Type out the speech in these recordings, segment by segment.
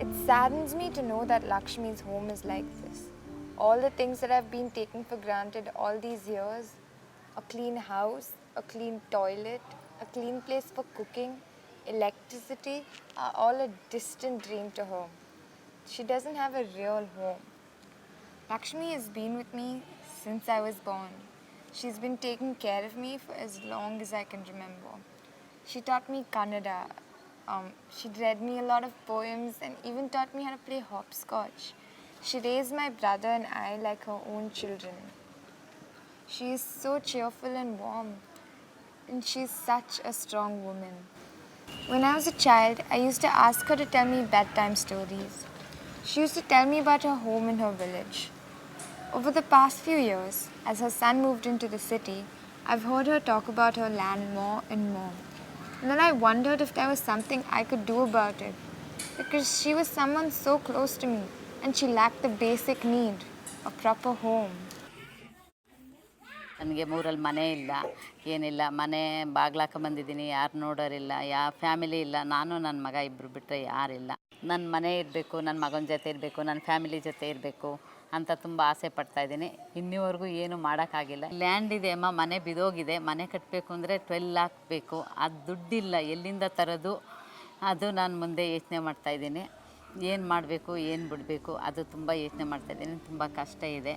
It saddens me to know that Lakshmi's home is like this. All the things that have been taken for granted all these years, a clean house, a clean toilet, a clean place for cooking, electricity, are all a distant dream to her. She doesn't have a real home. Lakshmi has been with me since I was born. She's been taking care of me for as long as I can remember. She taught me Kannada. She read me a lot of poems and even taught me how to play hopscotch. She raised my brother and I like her own children. She is so cheerful and warm, and she's such a strong woman. When I was a child, I used to ask her to tell me bedtime stories. She used to tell me about her home in her village. Over the past few years, as her son moved into the city, I've heard her talk about her land more and more. And then I wondered if there was something I could do about it, because she was someone so close to me and she lacked the basic need, a proper home. ನನಗೆ ಮೂರಲ್ಲಿ ಮನೆ ಇಲ್ಲ, ಏನಿಲ್ಲ. ಮನೆ ಬಾಗ್ಲಾಕ ಬಂದಿದ್ದೀನಿ, ಯಾರು ನೋಡೋರಿಲ್ಲ, ಯಾವ family ಇಲ್ಲ. ನಾನು ನನ್ನ ಮಗ ಇಬ್ಬರು ಬಿಟ್ಟರೆ ಯಾರಿಲ್ಲ. ನನ್ನ ಮನೆ ಇರಬೇಕು, ನನ್ನ ಮಗನ ಜೊತೆ ಇರಬೇಕು, ನನ್ನ ಫ್ಯಾಮಿಲಿ ಜೊತೆ ಇರಬೇಕು ಅಂತ ತುಂಬ ಆಸೆ ಪಡ್ತಾಯಿದ್ದೀನಿ. ಇನ್ನೂವರೆಗೂ ಏನು ಮಾಡೋಕ್ಕಾಗಿಲ್ಲ. ಲ್ಯಾಂಡ್ ಇದೆ ಅಮ್ಮ, ಮನೆ ಬಿದೋಗಿದೆ. ಮನೆ ಕಟ್ಟಬೇಕು ಅಂದರೆ 12 lakh ಬೇಕು. ಅದು ದುಡ್ಡಿಲ್ಲ, ಎಲ್ಲಿಂದ ತರೋದು ಅದು ನಾನು ಮುಂದೆ ಯೋಚನೆ ಮಾಡ್ತಾಯಿದ್ದೀನಿ. ಏನು ಮಾಡಬೇಕು, ಏನು ಬಿಡಬೇಕು, ಅದು ತುಂಬ ಯೋಚನೆ ಮಾಡ್ತಾಯಿದ್ದೀನಿ. ತುಂಬ ಕಷ್ಟ ಇದೆ.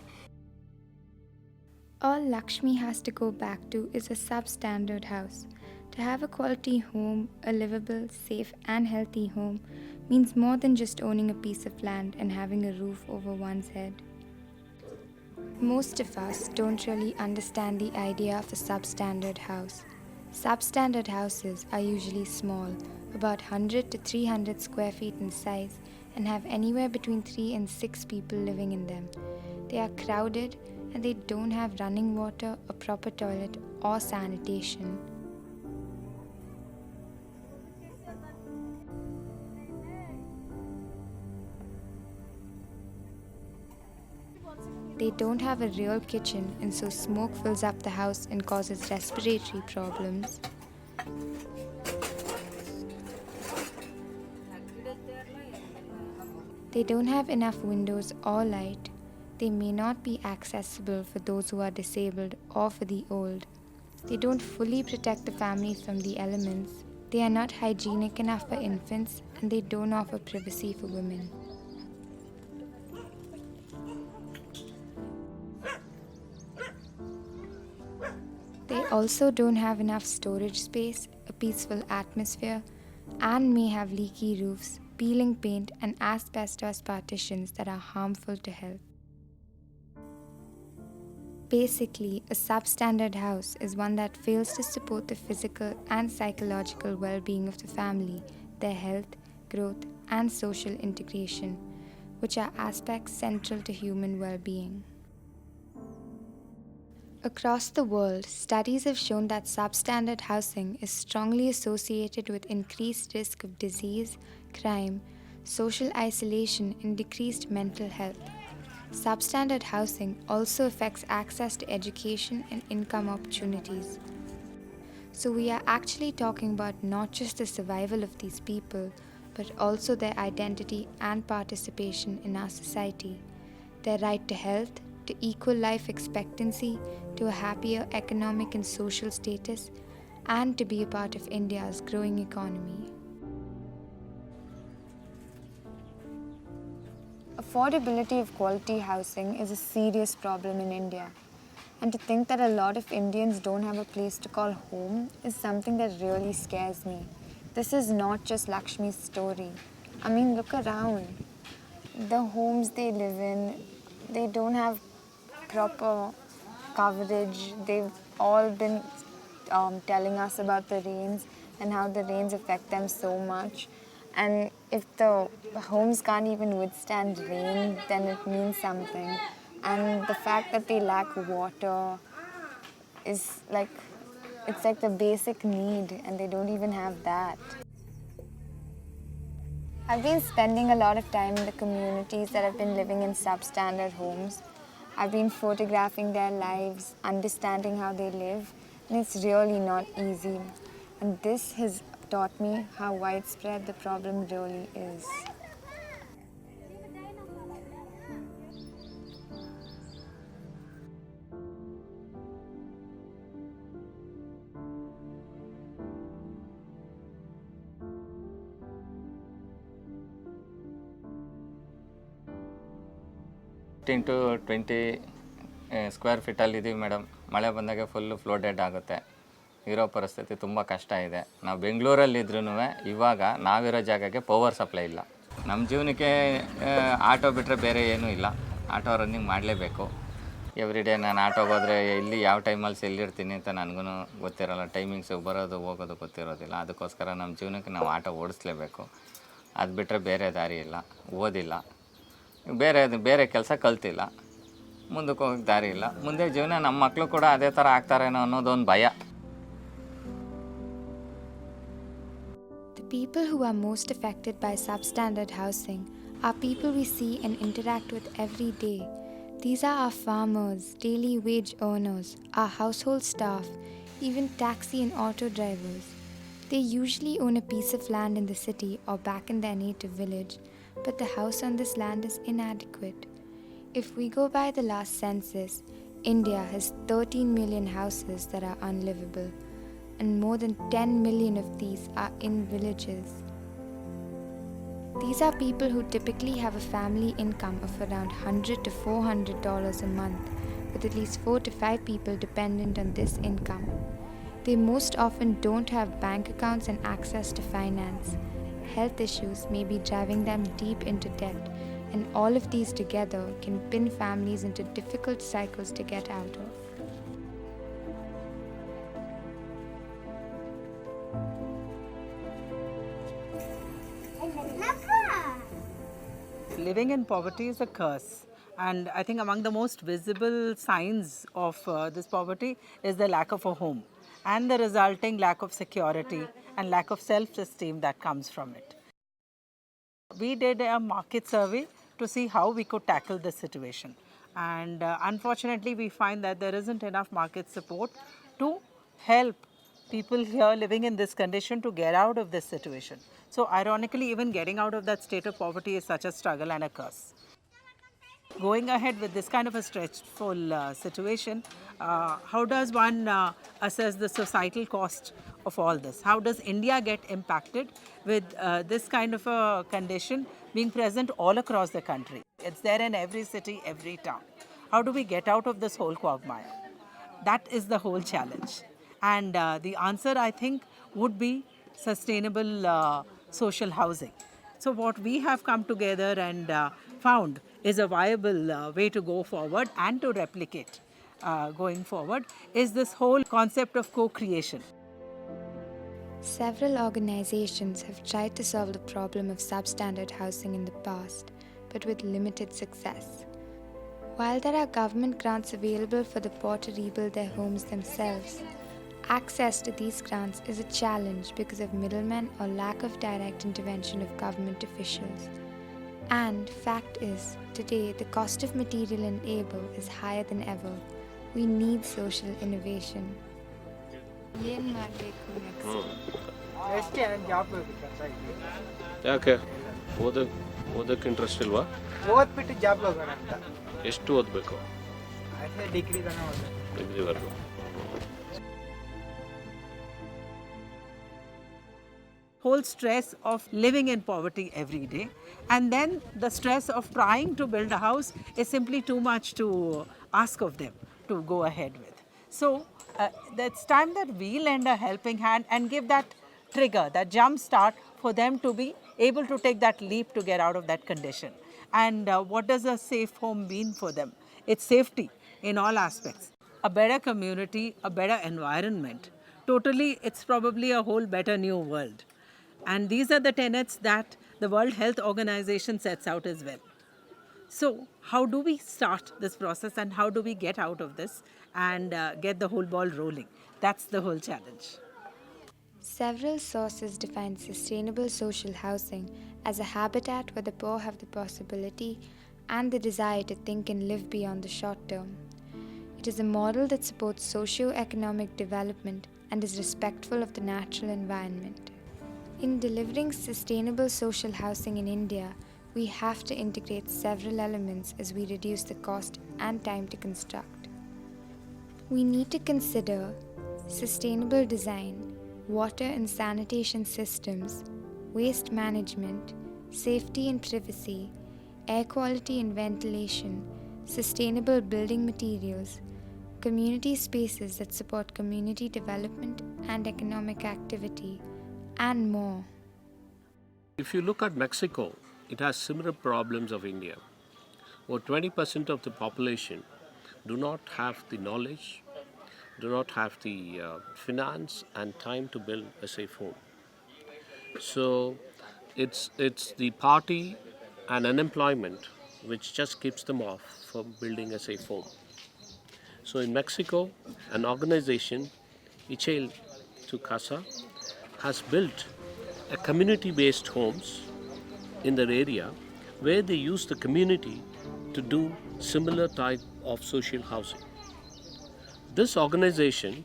All Lakshmi has to go back to is a substandard house. To have a quality home, a livable, safe and healthy home, means more than just owning a piece of land and having a roof over one's head. Most of us don't really understand the idea of a substandard house. Substandard houses are usually small, about 100 to 300 square feet in size, and have anywhere between 3 and 6 people living in them. They are crowded and they don't have running water, a proper toilet, or sanitation. They don't have a real kitchen, and so smoke fills up the house and causes respiratory problems. They don't have enough windows or light. They may not be accessible for those who are disabled or for the old. They don't fully protect the family from the elements. They are not hygienic enough for infants, and they don't offer privacy for women. They also don't have enough storage space, a peaceful atmosphere, and may have leaky roofs, peeling paint, and asbestos partitions that are harmful to health. Basically, a substandard house is one that fails to support the physical and psychological well-being of the family, their health, growth, and social integration, which are aspects central to human well-being. Across the world, studies have shown that substandard housing is strongly associated with increased risk of disease, crime, social isolation, and decreased mental health. Substandard housing also affects access to education and income opportunities. So we are actually talking about not just the survival of these people, but also their identity and participation in our society, their right to health, to equal life expectancy, to a happier economic and social status, and to be a part of India's growing economy. Affordability of quality housing is a serious problem in India. And to think that a lot of Indians don't have a place to call home is something that really scares me. This is not just Lakshmi's story. I mean, look around. The homes they live in, they don't have proper coverage. They've all been telling us about the rains and how the rains affect them so much. And if the homes can't even withstand rain, then it means something. And the fact that they lack water is like, it's like the basic need, and they don't even have that. I've been spending a lot of time in the communities that have been living in substandard homes. I've been photographing their lives, understanding how they live, It's really not easy. And this has taught me how widespread the problem really is. To 20 square ಫೀಟಲ್ಲಿದ್ದೀವಿ madam. ಮಳೆ ಬಂದಾಗ full ಫ್ಲೋಡೆಡ್ ಆಗುತ್ತೆ. ಇರೋ ಪರಿಸ್ಥಿತಿ ತುಂಬ ಕಷ್ಟ ಇದೆ. ನಾವು ಬೆಂಗಳೂರಲ್ಲಿದ್ರೂ ಇವಾಗ ನಾವಿರೋ ಜಾಗಕ್ಕೆ ಪವರ್ ಸಪ್ಲೈ ಇಲ್ಲ. ನಮ್ಮ ಜೀವನಕ್ಕೆ ಆಟೋ ಬಿಟ್ಟರೆ ಬೇರೆ ಏನೂ ಇಲ್ಲ. ಆಟೋ ರನ್ನಿಂಗ್ ಮಾಡಲೇಬೇಕು. ಎವ್ರಿ ಡೇ ನಾನು ಆಟೋಗೆ ಹೋದರೆ ಇಲ್ಲಿ ಯಾವ ಟೈಮಲ್ಲಿ ಎಲ್ಲಿರ್ತೀನಿ ಅಂತ ನನಗೂ ಗೊತ್ತಿರೋಲ್ಲ. ಟೈಮಿಂಗ್ಸು ಬರೋದು ಹೋಗೋದು ಗೊತ್ತಿರೋದಿಲ್ಲ. ಅದಕ್ಕೋಸ್ಕರ ನಮ್ಮ ಜೀವನಕ್ಕೆ ನಾವು ಆಟೋ ಓಡಿಸ್ಲೇಬೇಕು. ಅದು ಬಿಟ್ಟರೆ ಬೇರೆ ದಾರಿ ಇಲ್ಲ. ಓದಿಲ್ಲ, ಬೇರೆ ಕೆಲಸ ಕಲ್ತಿಲ್ಲ, ಮುಂದಕ್ಕೆ ಹೋಗೋಕ್ಕೆ ದಾರಿ ಇಲ್ಲ. ಮುಂದೆ ಜೀವನ ನಮ್ಮ ಮಕ್ಕಳು ಕೂಡ ಅದೇ ಥರ ಆಗ್ತಾರೇನೋ ಅನ್ನೋದೊಂದು ಭಯ. The people who are most affected by substandard housing are people we see and interact with every day. These are our farmers, daily wage earners, our household staff, even taxi and auto drivers. They usually own a piece of land in the city or back in their native village, but the house on this land is inadequate. If we go by the last census, India has 13 million houses that are unlivable, and more than 10 million of these are in villages. These are people who typically have a family income of around $100 to $400 a month, with at least 4 to 5 people dependent on this income. They most often don't have bank accounts and access to finance. Health issues may be driving them deep into debt, and all of these together can pin families into difficult cycles to get out of. Living in poverty is a curse, and I think among the most visible signs of this poverty is the lack of a home and the resulting lack of security and lack of self-esteem that comes from it. We did a market survey to see how we could tackle this situation, and unfortunately we find that there isn't enough market support to help people here living in this condition to get out of this situation. So ironically, even getting out of that state of poverty is such a struggle and a curse. Going ahead with this kind of a stressful situation, how does one assess the societal cost of all this? How does India get impacted with this kind of a condition being present all across the country? It's there in every city, every town. How do we get out of this whole quagmire? That is the whole challenge. And the answer, I think, would be sustainable social housing. So what we have come together and found is a viable way to go forward and to replicate going forward is this whole concept of co-creation. Several organizations have tried to solve the problem of substandard housing in the past, but with limited success. While there are government grants available for the poor to rebuild their homes themselves, access to these grants is a challenge because of middlemen or lack of direct intervention of government officials. And fact is, today the cost of material and labor is higher than ever. We need social innovation. ಏನ್ ಮಾಡಬೇಕು next? ಯಾಕೆ ಓದಕ್ಕೆ interest ಇಲ್ವಾ? ಓದ್ಬಿಟ್ಟು job ಹೋಗೋಣ ಅಂತ. ಎಷ್ಟು ಓದಬೇಕು? ಡಿಗ್ರಿವರೆಗೂ. Whole stress of living in poverty every day, and then the stress of trying to build a house is simply too much to ask of them to go ahead with. So it's time that we lend a helping hand and give that trigger, that jump start for them to be able to take that leap to get out of that condition. And what does a safe home mean for them? It's safety in all aspects, a better community, a better environment. Totally, it's probably a whole better new world. And these are the tenets that the World Health Organization sets out as well. So how do we start this process, and how do we get out of this and get the whole ball rolling? That's the whole challenge. Several sources define sustainable social housing as a habitat where the poor have the possibility and the desire to think and live beyond the short term. It is a model that supports socio-economic development and is respectful of the natural environment. In delivering sustainable social housing in India, we have to integrate several elements as we reduce the cost and time to construct. We need to consider sustainable design, water and sanitation systems, waste management, safety and privacy, air quality and ventilation, sustainable building materials, community spaces that support community development and economic activity, and more. If you look at Mexico, it has similar problems of India. Over 20% of the population do not have the knowledge, do not have the finance and time to build a safe home. So it's the poverty and unemployment which just keeps them off from building a safe home. So in Mexico, an organization, Ichel to Casa, has built a community-based homes in their area where they use the community to do similar type of social housing. This organization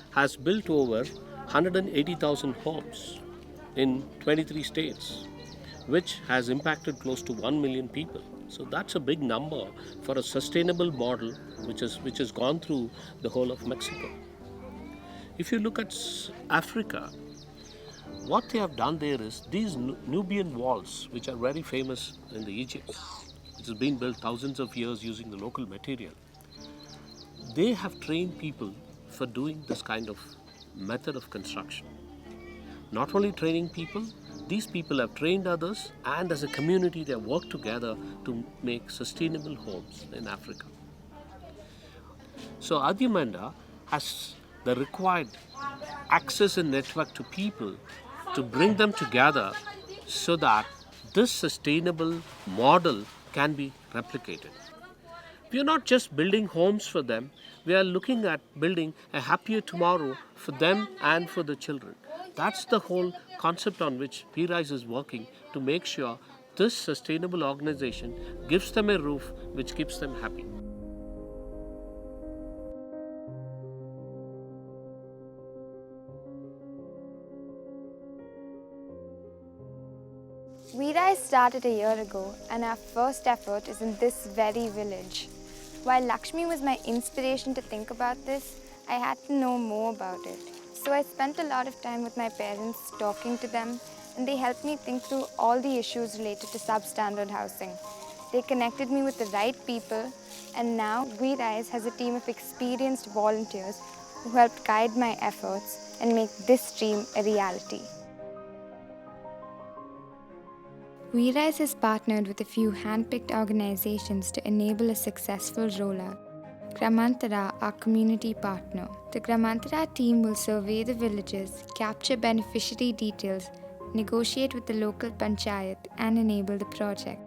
has built over 180,000 homes in 23 states, which has impacted close to 1 million people. So that's a big number for a sustainable model which has gone through the whole of Mexico. If you look at Africa, what they have done there is these Nubian walls, which are very famous in the Egypt, which has been built thousands of years using the local material. They have trained people for doing this kind of method of construction. Not only training people, these people have trained others, and as a community they have worked together to make sustainable homes in Africa. So Adyamanda has the required access and network to people to bring them together so that this sustainable model can be replicated. We are not just building homes for them, we are looking at building a happier tomorrow for them and for the children. That's the whole concept on which V-Rise is working, to make sure this sustainable organization gives them a roof which keeps them happy. V-Rise started a year ago, and our first effort is in this very village. While Lakshmi was my inspiration to think about this, I had to know more about it. So I spent a lot of time with my parents talking to them, and they helped me think through all the issues related to substandard housing. They connected me with the right people, and now V-Rise has a team of experienced volunteers who helped guide my efforts and make this dream a reality. V-Rise has partnered with a few hand-picked organizations to enable a successful rollout. Gramantara, our community partner. The Gramantara team will survey the villages, capture beneficiary details, negotiate with the local panchayat, and enable the project.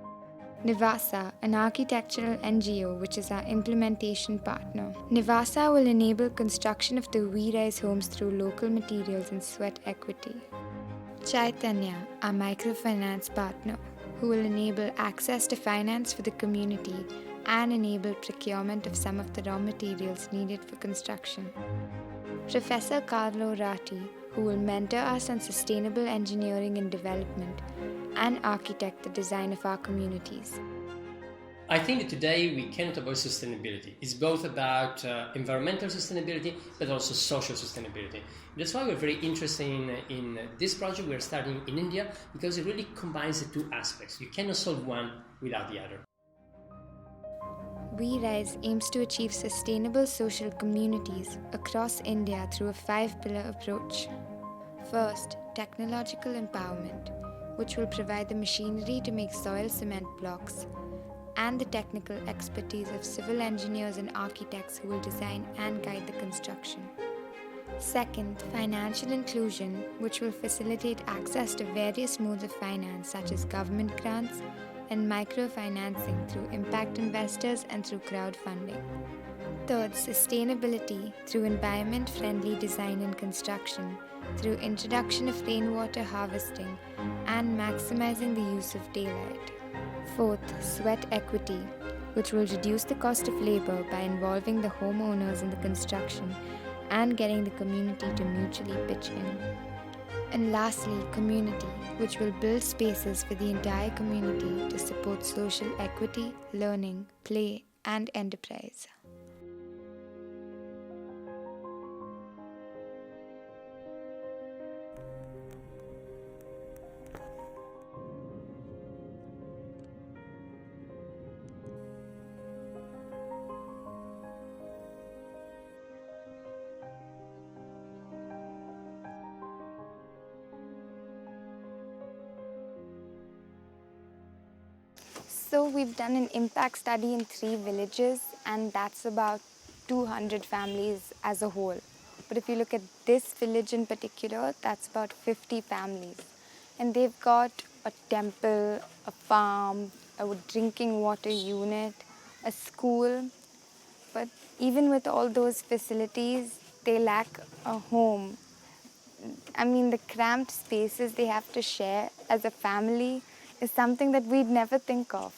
Nivasa, an architectural NGO which is our implementation partner. Nivasa will enable construction of the V-Rise homes through local materials and sweat equity. Chaitanya, our microfinance partner, who will enable access to finance for the community and enable procurement of some of the raw materials needed for construction. Professor Carlo Ratti, who will mentor us on sustainable engineering and development and architect the design of our communities. I think that today we cannot avoid sustainability. It's both about environmental sustainability but also social sustainability. That's why we're very interested in this project we're starting in India, because it really combines the two aspects. You cannot solve one without the other. V-Rise aims to achieve sustainable social communities across India through a 5-pillar approach. First, technological empowerment, which will provide the machinery to make soil cement blocks, and the technical expertise of civil engineers and architects who will design and guide the construction. Second, financial inclusion, which will facilitate access to various modes of finance such as government grants and microfinancing through impact investors and through crowdfunding. Third, sustainability through environment-friendly design and construction, through introduction of rainwater harvesting and maximizing the use of daylight. Fourth, sweat equity, which will reduce the cost of labor by involving the homeowners in the construction and getting the community to mutually pitch in. And lastly, community, which will build spaces for the entire community to support social equity, learning, play, and enterprise. So we've done an impact study in 3 villages, and that's about 200 families as a whole. But if you look at this village in particular, that's about 50 families. And they've got a temple, a farm, a drinking water unit, a school. But even with all those facilities, they lack a home. I mean, the cramped spaces they have to share as a family is something that we'd never think of.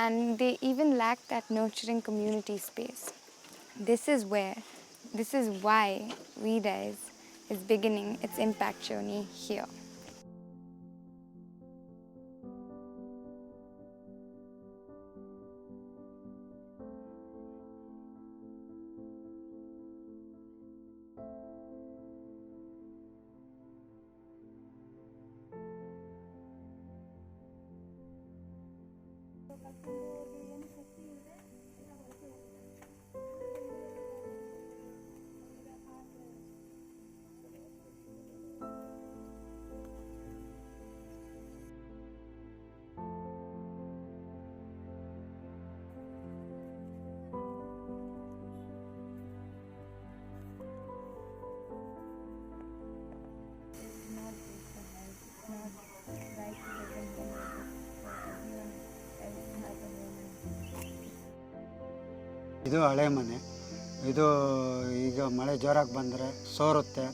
And they even lack that nurturing community space. This is why WeRise is beginning its impact journey here. ಇದು ಹಳೆ ಮನೆ. ಇದು ಈಗ ಮಳೆ ಜೋರಾಗಿ ಬಂದರೆ ಸೋರುತ್ತೆ.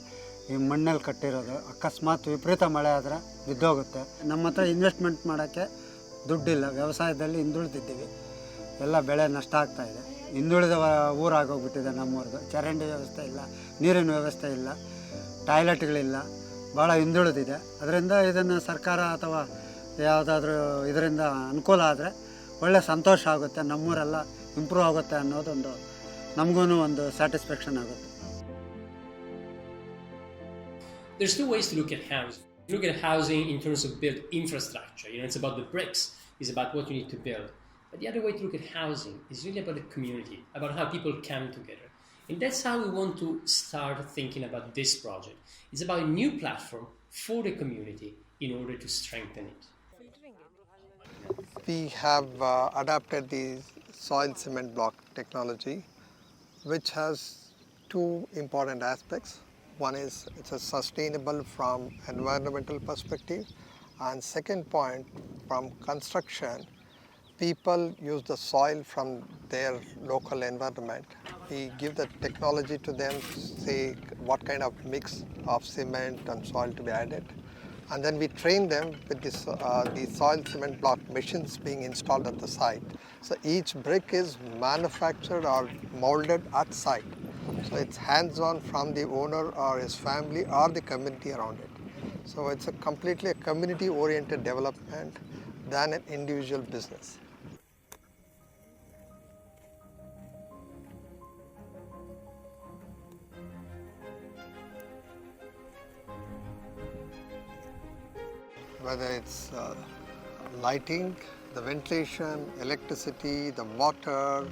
ಈ ಮಣ್ಣಲ್ಲಿ ಕಟ್ಟಿರೋದು, ಅಕಸ್ಮಾತ್ ವಿಪರೀತ ಮಳೆ ಆದರೆ ಬಿದ್ದೋಗುತ್ತೆ. ನಮ್ಮ ಹತ್ರ ಇನ್ವೆಸ್ಟ್ಮೆಂಟ್ ಮಾಡೋಕ್ಕೆ ದುಡ್ಡಿಲ್ಲ. ವ್ಯವಸಾಯದಲ್ಲಿ ಹಿಂದುಳಿದಿದ್ದೀವಿ. ಎಲ್ಲ ಬೆಳೆ ನಷ್ಟ ಆಗ್ತಾಯಿದೆ. ಹಿಂದುಳಿದ ಊರಾಗೋಗ್ಬಿಟ್ಟಿದೆ ನಮ್ಮೂರದು. ಚರಂಡಿ ವ್ಯವಸ್ಥೆ ಇಲ್ಲ, ನೀರಿನ ವ್ಯವಸ್ಥೆ ಇಲ್ಲ, ಟಾಯ್ಲೆಟ್ಗಳಿಲ್ಲ, ಭಾಳ ಹಿಂದುಳಿದಿದೆ. ಅದರಿಂದ ಇದನ್ನು ಸರ್ಕಾರ ಅಥವಾ ಯಾವುದಾದ್ರೂ ಇದರಿಂದ ಅನುಕೂಲ ಆದರೆ ಒಳ್ಳೆ ಸಂತೋಷ ಆಗುತ್ತೆ. ನಮ್ಮೂರೆಲ್ಲ ಇಂಪ್ರೂವ್ ಆಗುತ್ತೆ ಅನ್ನೋದೊಂದು ನಮಗೂ ಒಂದು ಸ್ಯಾಟಿಸ್ಫ್ಯಾಕ್ಷನ್ ಆಗುತ್ತೆ. There's two ways to look at housing. Look at housing in terms of build infrastructure. It's about the bricks, it's about what you need to build. But the other way to look at housing is really about the community, about how people come together. And that's how we want to start thinking about this project. It's about a new platform for the community in order to strengthen it. We have adapted the soil cement block technology, which has two important aspects. One is it's a sustainable from environmental perspective, and second point, from construction, people use the soil from their local environment. We give the technology to them, say what kind of mix of cement and soil to be added, and then we train them with this, the soil cement block machines being installed at the site. So each brick is manufactured or molded at site. So it's hands-on from the owner or his family or the community around it. So it's a completely a community-oriented development than an individual business. Whether it's lighting, the ventilation, electricity, the water,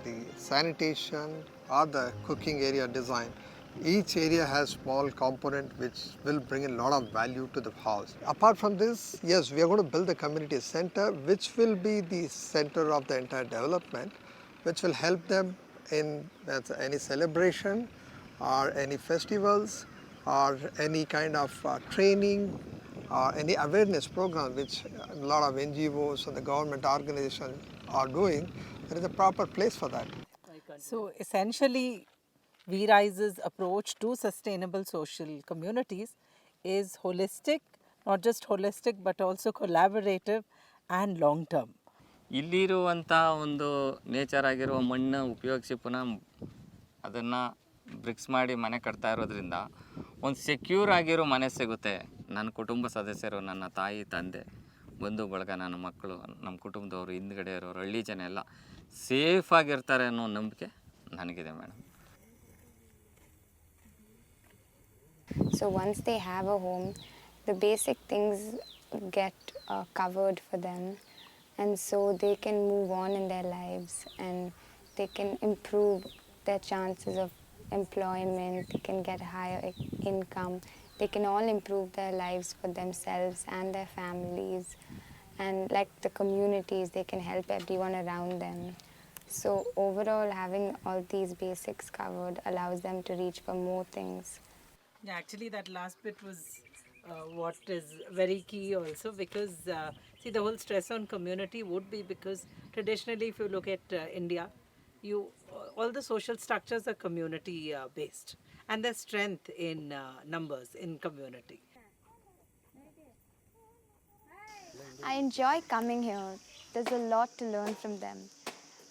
the sanitation, or the cooking area design, each area has small component which will bring a lot of value to the house. Apart from this, yes, we are going to build a community center which will be the center of the entire development, which will help them in any celebration or any festivals or any kind of training or any awareness program which a lot of NGOs and the government organizations are doing. There is a proper place for that. So essentially, WeRise's approach to sustainable social communities is holistic, not just holistic but also collaborative and long term. ಇಲ್ಲಿರುವಂಥ ಒಂದು nature ಆಗಿರುವ ಮಣ್ಣು ಉಪಯೋಗಿಸಿ ಪುನಃ ಅದನ್ನು BRICS ಮಾಡಿ ಮನೆ ಕಟ್ತಾ ಇರೋದ್ರಿಂದ ಒಂದು ಸೆಕ್ಯೂರ್ ಆಗಿರೋ ಮನೆ ಸಿಗುತ್ತೆ. ನನ್ನ ಕುಟುಂಬ ಸದಸ್ಯರು, ನನ್ನ ತಾಯಿ ತಂದೆ, ಬಂಧು ಬಳಗ, ನನ್ನ ಮಕ್ಕಳು, ನಮ್ಮ ಕುಟುಂಬದವರು, ಹಿಂದ್ಗಡೆ ಇರೋರು, ಹಳ್ಳಿ ಜನ ಎಲ್ಲ ಸೇಫಾಗಿರ್ತಾರೆ ಅನ್ನೋ ನಂಬಿಕೆ ನನಗಿದೆ madam. So once they have a home, the basic things get covered for them, and so they can move on in their lives and they can improve their chances of employment, they can get higher income, they can all improve their lives for themselves and their families, and like the communities, they can help everyone around them. So overall, having all these basics covered allows them to reach for more things. Yeah, actually, that last bit was what is very key also, because see, the whole stress on community would be because traditionally, if you look at India, all the social structures are community based, and there's strength in numbers in community. I enjoy coming here. There's a lot to learn from them.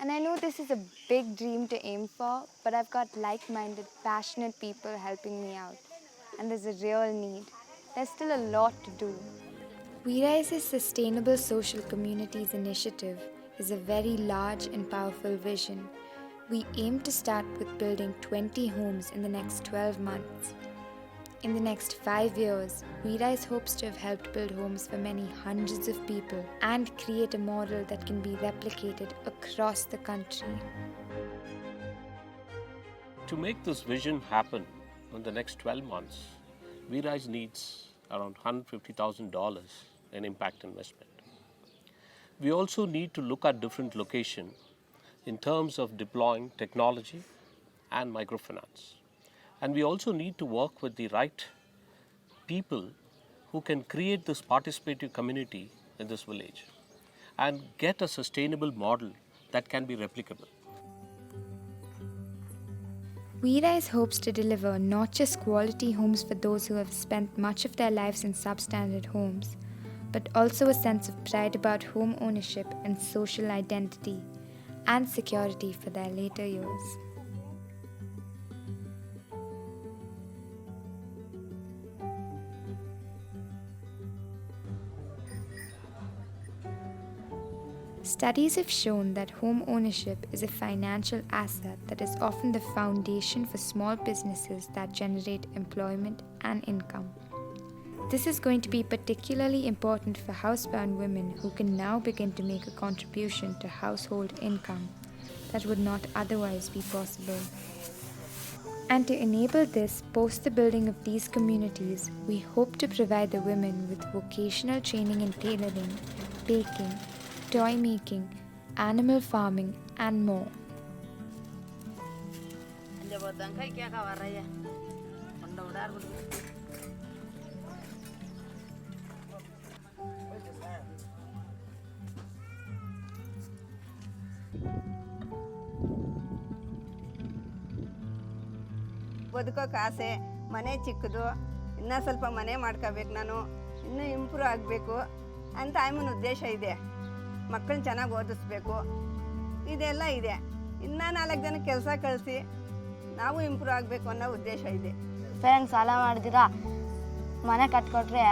And I know this is a big dream to aim for, but I've got like-minded, passionate people helping me out. And there's a real need. There's still a lot to do. We Rise's Sustainable Social Communities Initiative is a very large and powerful vision. We aim to start with building 20 homes in the next 12 months. In the next 5 years, We Rise hopes to have helped build homes for many hundreds of people and create a model that can be replicated across the country. To make this vision happen in the next 12 months, We Rise needs around $150,000 in impact investment. We also need to look at different locations in terms of deploying technology and microfinance. And we also need to work with the right people who can create this participative community in this village and get a sustainable model that can be replicable. We Rise hopes to deliver not just quality homes for those who have spent much of their lives in substandard homes, but also a sense of pride about home ownership and social identity, and security for their later years. Studies have shown that home ownership is a financial asset that is often the foundation for small businesses that generate employment and income. This is going to be particularly important for housebound women who can now begin to make a contribution to household income that would not otherwise be possible. And to enable this, post the building of these communities, we hope to provide the women with vocational training in tailoring, baking, toy making, animal farming, and more. ಬದುಕೋಕೆ ಆಸೆ, ಮನೆ ಚಿಕ್ಕದು, ಇನ್ನೂ ಸ್ವಲ್ಪ ಮನೆ ಮಾಡ್ಕೋಬೇಕು, ನಾನು ಇನ್ನೂ improve ಆಗಬೇಕು ಅಂತ ಆಯಮ್ಮನ ಉದ್ದೇಶ ಇದೆ. ಮಕ್ಕಳನ್ನ ಚೆನ್ನಾಗಿ ಓದಿಸ್ಬೇಕು, ಇದೆಲ್ಲ ಇದೆ. ಇನ್ನೂ 4 ಜನ ಕೆಲಸ ಕಳಿಸಿ ನಾವು ಇಂಪ್ರೂವ್ ಆಗಬೇಕು ಅನ್ನೋ ಉದ್ದೇಶ ಇದೆ. ಪೇರೆಂಟ್ಸ್ ಸಾಲ ಮಾಡಿದಿರ ಮನೆ ಕಟ್ಕೊಟ್ರೆ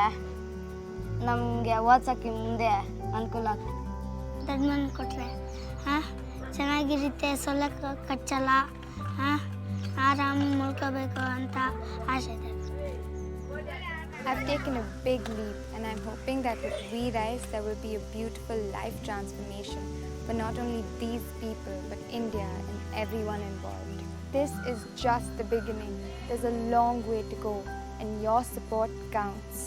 ನಮಗೆ ಓದ್ಸೋಕ್ಕೆ ಮುಂದೆ ಅನುಕೂಲ ಆಗ್ತದೆ. ದೊಡ್ಡ ಮನೆ ಕೊಟ್ಟರೆ ಚೆನ್ನಾಗಿರುತ್ತೆ, ಸೊಳ್ಳೆ ಕಚ್ಚಲ್ಲ, ಆರಾಮ ಮಲ್ಕೋಬೇಕು ಅಂತ ಆಸೆ ಇದೆ. I've taken a big leap, and I'm hoping that with We Rise there will be a beautiful life transformation for not only these people but India and everyone involved. This is just the beginning. There's a long way to go, and your support counts.